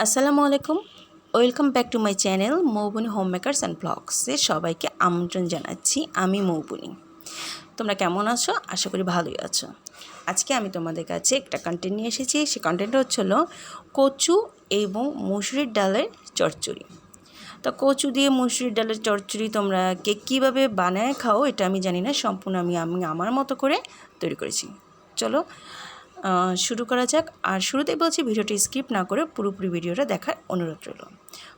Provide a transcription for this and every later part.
আসসালামু আলাইকুম, welcome back to my channel Moubani home makers and ব্লগসে সবাইকে আমন্ত্রণ জানাচ্ছি। আমি মৌবনী। তোমরা কেমন আছো? আশা করি ভালোই আছো। আজকে আমি তোমাদের কাছে একটা কন্টেন্ট নিয়ে এসেছি। সেই কন্টেন্টটা হচ্ছিল কচু এবং মসুরির ডালের চচ্চড়ি। তো কচু দিয়ে মসুরির ডালের চচ্চড়ি তোমরা কে কীভাবে বানায় খাও এটা আমি জানি না, সম্পূর্ণ আমি আমার মতো করে তৈরি করেছি। চলো শুরু করা যাক। আর শুরুতেই বলছি ভিডিওটি স্কিপ না করে পুরোপুরি ভিডিওটা দেখার অনুরোধ রইল।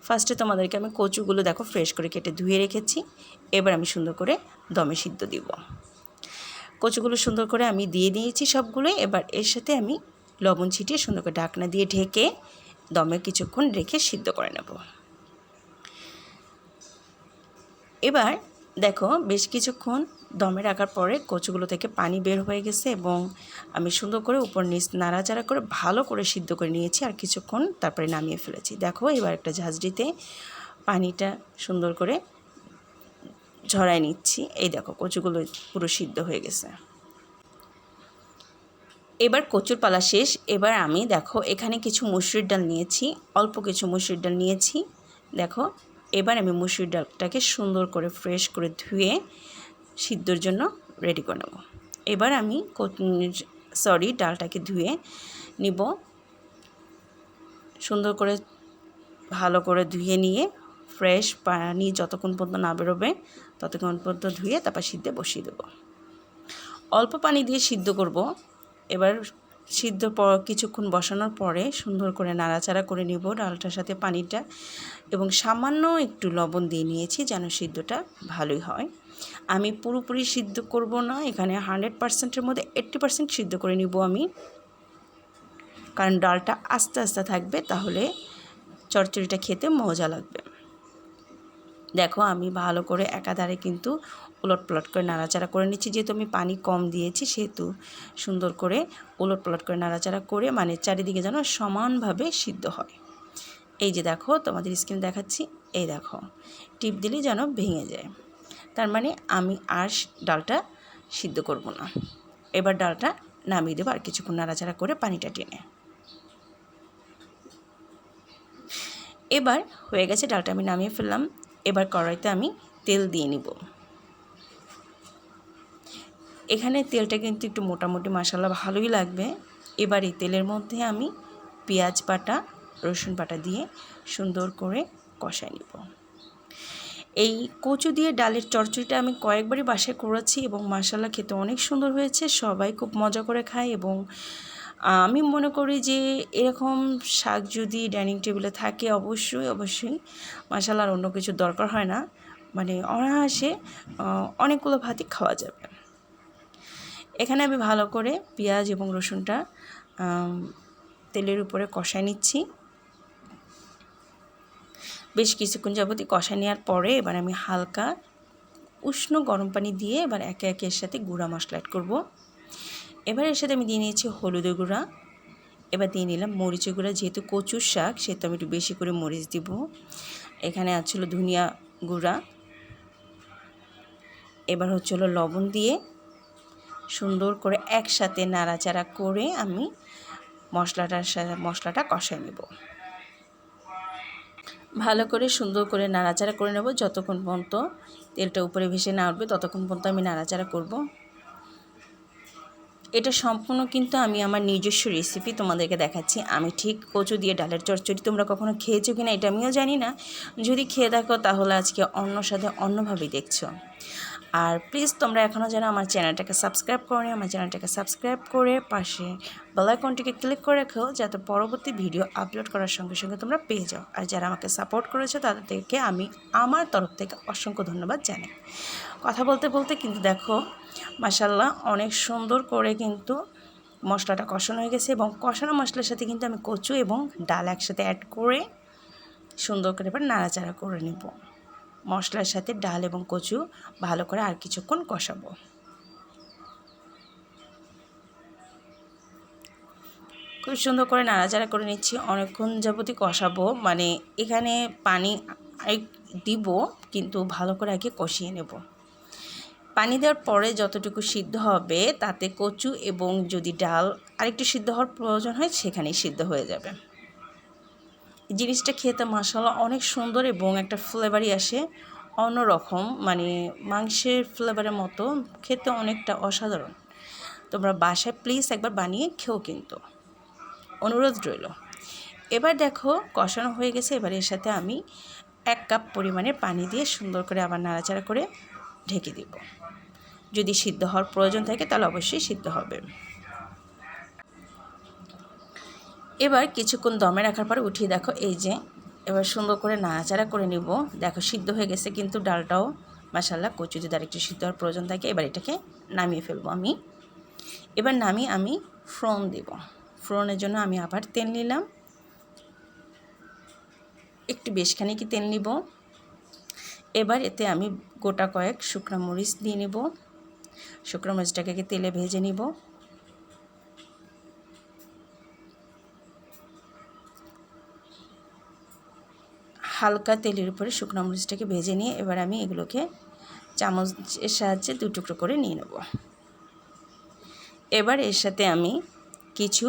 ফার্স্টে তোমাদেরকে আমি কচুগুলো দেখো ফ্রেশ করে কেটে ধুয়ে রেখেছি। এবার আমি সুন্দর করে দমে সিদ্ধ দিব। কচুগুলো সুন্দর করে আমি দিয়ে দিয়েছি সবগুলোই। এবার এর সাথে আমি লবণ ছিটিয়ে সুন্দর করে ঢাকনা দিয়ে ঢেকে দমে কিছুক্ষণ রেখে সিদ্ধ করে নেব। এবার দেখো বেশ কিছুক্ষণ দমে রাখার পরে কচুগুলো থেকে পানি বের হয়ে গেছে এবং আমি সুন্দর করে উপর নিচ নাড়াচাড়া করে ভালো করে সিদ্ধ করে নিয়েছি। আর কিছুক্ষণ তারপরে নামিয়ে ফেলেছি। দেখো এবার একটা ঝাঁঝরিতে পানিটা সুন্দর করে ঝরাই নিচ্ছি। এই দেখো কচুগুলো পুরো সিদ্ধ হয়ে গেছে। এবার কচুর পালা শেষ। এবার আমি দেখো এখানে কিছু মসুরির ডাল নিয়েছি, অল্প কিছু মসুরির ডাল নিয়েছি। দেখো এবার আমি মসুরির ডালটাকে সুন্দর করে ফ্রেশ করে ধুয়ে সিদ্ধর জন্য রেডি করে নেব। এবার আমি ডালটাকে ধুয়ে নিব। সুন্দর করে ভালো করে ধুয়ে নিয়ে ফ্রেশ পানি যতক্ষণ পর্যন্ত না বেরোবে ততক্ষণ পর্যন্ত ধুয়ে তারপর সিদ্ধে বসিয়ে দেবো। অল্প পানি দিয়ে সিদ্ধ করব। এবার সিদ্ধ কিছুক্ষণ বসানোর পরে সুন্দর করে নাড়াচাড়া করে নিব ডালটার সাথে পানিটা, এবং সামান্য একটু লবণ দিয়ে নিয়েছি যেন সিদ্ধটা ভালোই হয়। আমি পুরোপুরি সিদ্ধ করব না, এখানে 100%-এর মধ্যে 80% সিদ্ধ করে নিব আমি, কারণ ডালটা আস্তে আস্তে থাকবে, তাহলে চচ্চড়িটা খেতে মজা লাগবে। দেখো আমি ভালো করে একাধারে কিন্তু উলটপালট করে নাড়াচাড়া করে নিচ্ছি। যেহেতু আমি পানি কম দিয়েছি সেহেতু সুন্দর করে উলটপালট করে নাড়াচাড়া করে মানে চারিদিকে যেন সমানভাবে সিদ্ধ হয়। এই যে দেখো তোমাদের স্ক্রিনে দেখাচ্ছি, এই দেখো টিপ দিলেই যেন ভেঙে যায়, তার মানে আমি আর ডালটা সিদ্ধ করব না। এবার ডালটা নামিয়ে দেবো আর কিছুক্ষণ নাড়াচাড়া করে পানিটা টেনে। এবার হয়ে গেছে, ডালটা আমি নামিয়ে ফেললাম। এবার কড়াইতে আমি তেল দিয়ে নিব। এখানে তেলটা কিন্তু একটু মোটামুটি মশলা ভালোই লাগবে। এবার এই তেলের মধ্যে আমি পেঁয়াজ বাটা রসুন বাটা দিয়ে সুন্দর করে কষাই নিব। এই কচু দিয়ে ডালের চচ্চড়িটা আমি কয়েকবারই বাসায় করেছি এবং মাশাআল্লাহ খেতে অনেক সুন্দর হয়েছে। সবাই খুব মজা করে খায় এবং আমি মনে করি যে এরকম শাক যদি ডাইনিং টেবিলে থাকে অবশ্যই মাশাআল্লাহ আর অন্য কিছু দরকার হয় না, মানে অনায়াসে অনেকগুলো ভাতই খাওয়া যাবে। এখানে আমি ভালো করে পেঁয়াজ এবং রসুনটা তেলের উপরে কষায় নিচ্ছি। বেশ কিছুক্ষণ যাবতই কষায় নেওয়ার পরে এবার আমি হালকা উষ্ণ গরম পানি দিয়ে এবার একে একে এর সাথে গুঁড়া মশলা অ্যাড করব। এবার এর সাথে আমি দিয়ে নিয়েছি হলুদের গুঁড়া, এবার দিয়ে নিলাম মরিচের গুঁড়া। যেহেতু কচুর শাক সেহেতু আমি একটু বেশি করে মরিচ দিব। এখানে আছিল ধনিয়া গুঁড়া। এবার হচ্ছিল লবণ দিয়ে সুন্দর করে একসাথে নাড়াচাড়া করে আমি মশলাটা কষায় নেব। ভালো করে সুন্দর করে নাড়াচাড়া করে নেব যতক্ষণ পর্যন্ত তেলটা উপরে ভেসে না উঠবে, ততক্ষণ পর্যন্ত আমি নাড়াচাড়া করব। এটা সম্পূর্ণ কিন্তু আমি আমার নিজস্ব রেসিপি তোমাদেরকে দেখাচ্ছি। আমি ঠিক কচু দিয়ে ডালের চচ্চড়ি তোমরা কখনো খেয়েছো কিনা এটা আমিও জানি না। যদি খেয়ে থাকো তাহলে আজকে অন্য সাথে অন্যভাবেই দেখছো। আর প্লিজ তোমরা এখনও যারা আমার চ্যানেলটাকে সাবস্ক্রাইব করোনি, আমার চ্যানেলটাকে সাবস্ক্রাইব করে পাশে বেল আইকনটিকে ক্লিক করে রাখো, যাতে পরবর্তী ভিডিও আপলোড করার সঙ্গে সঙ্গে তোমরা পেয়ে যাও। আর যারা আমাকে সাপোর্ট করেছো তাদেরকে আমি আমার তরফ থেকে অসংখ্য ধন্যবাদ জানাই। কথা বলতে বলতে কিন্তু দেখো মাশাআল্লাহ অনেক সুন্দর করে কিন্তু মশলাটা কষানো হয়ে গেছে এবং কষানো মশলার সাথে কিন্তু আমি কচু এবং ডাল একসাথে অ্যাড করে সুন্দর করে এবার নাড়াচাড়া করে নেব। মশলার সাথে ডাল এবং কচু ভালো করে আর কিছুক্ষণ কষাবো। খুব সুন্দর করে নাড়াচাড়া করে নিচ্ছি, অনেকক্ষণ যাবতই কষাবো। মানে এখানে পানি দিব কিন্তু ভালো করে আগে কষিয়ে নেব। পানি দেওয়ার পরে যতটুকু সিদ্ধ হবে তাতে কচু এবং যদি ডাল আরেকটু সিদ্ধ হওয়ার প্রয়োজন হয় সেখানেই সিদ্ধ হয়ে যাবে। জিনিসটা খেতে মাশাআল্লাহ অনেক সুন্দর এবং একটা ফ্লেভারই আসে অন্যরকম, মানে মাংসের ফ্লেভারের মতো, খেতে অনেকটা অসাধারণ। তোমরা বাসায় প্লিজ একবার বানিয়ে খেও কিন্তু, অনুরোধ রইল। এবার দেখো কষানো হয়ে গেছে। এবার এর সাথে আমি 1 কাপ পরিমাণে পানি দিয়ে সুন্দর করে আবার নাড়াচাড়া করে ঢেকে দিব। যদি সিদ্ধ হওয়ার প্রয়োজন থাকে তাহলে অবশ্যই সিদ্ধ হবে। এবার কিছুক্ষণ দমে রাখার পর উঠিয়ে দেখো এই যে এবার সুন্দর করে নাড়াচাড়া করে নিব। দেখো সিদ্ধ হয়ে গেছে কিন্তু ডালটাও মাশাআল্লাহ। কচু যদি আরেকটু সিদ্ধ হওয়ার প্রয়োজন থাকে এবার এটাকে নামিয়ে ফেলবো আমি। এবার নামিয়ে আমি ফোড়ন দেব। ফোড়নের জন্য আমি আবার তেল নিলাম, একটু বেশ খানিকই তেল নিব। এবার এতে আমি গোটা কয়েক শুকনো মরিচ দিয়ে নিব। শুকনো মরিচটাকে তেলে ভেজে নিব। হালকা তেলের উপরে শুকনো মরিচটাকে ভেজে নিয়ে এবার আমি এগুলোকে চামচের সাহায্যে 2 টুকরো করে নিয়ে নেব। এবার এর সাথে আমি কিছু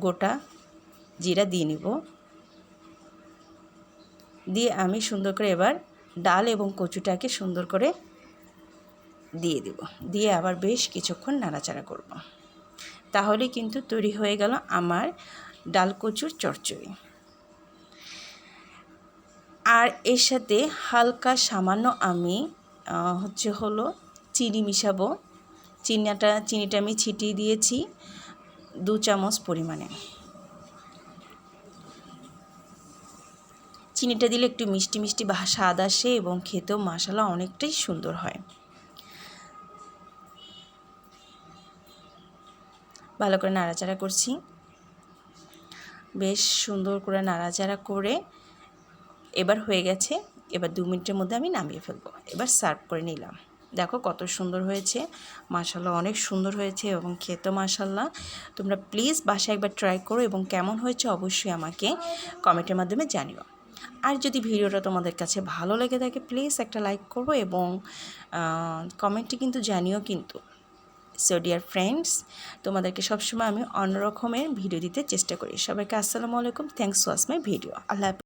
গোটা জিরা দিয়ে নিব। দিয়ে আমি সুন্দর করে এবার ডাল এবং কচুটাকে সুন্দর করে দিয়ে দেব। দিয়ে আবার বেশ কিছুক্ষণ নাড়াচাড়া করব। তাহলে কিন্তু তৈরি হয়ে গেল আমার ডাল কচুর চচ্চড়ি। আর এর সাথে হালকা সামান্য আমি হলো চিনি মিশাবো। চিনিটা আমি ছিটিয়ে দিয়েছি 2 চামচ পরিমাণে। চিনিটা দিলে একটু মিষ্টি মিষ্টি স্বাদ আসে এবং খেতেও মাশাআল্লাহ অনেকটাই সুন্দর হয়। ভালো করে নাড়াচাড়া করছি। বেশ সুন্দর করে নাড়াচাড়া করে এবার হয়ে গেছে। এবার 2 মিনিটের মধ্যে আমি নামিয়ে ফেলবো। এবার সার্ভ করে নিলাম। দেখো কত সুন্দর হয়েছে, মাশাআল্লাহ অনেক সুন্দর হয়েছে এবং খেতে মাশাআল্লাহ। তোমরা প্লিজ বাসায় একবার ট্রাই করো এবং কেমন হয়েছে অবশ্যই আমাকে কমেন্টের মাধ্যমে জানিও। আর যদি ভিডিওটা তোমাদের কাছে ভালো লেগে থাকে প্লিজ একটা লাইক করো এবং কমেন্টে কিন্তু জানিও কিন্তু। সো ডিয়ার ফ্রেন্ডস, তোমাদেরকে সবসময় আমি অন্য রকমের ভিডিও দিতে চেষ্টা করি। সবাইকে আসসালামু আলাইকুম। Thanks for watch my video. Allah.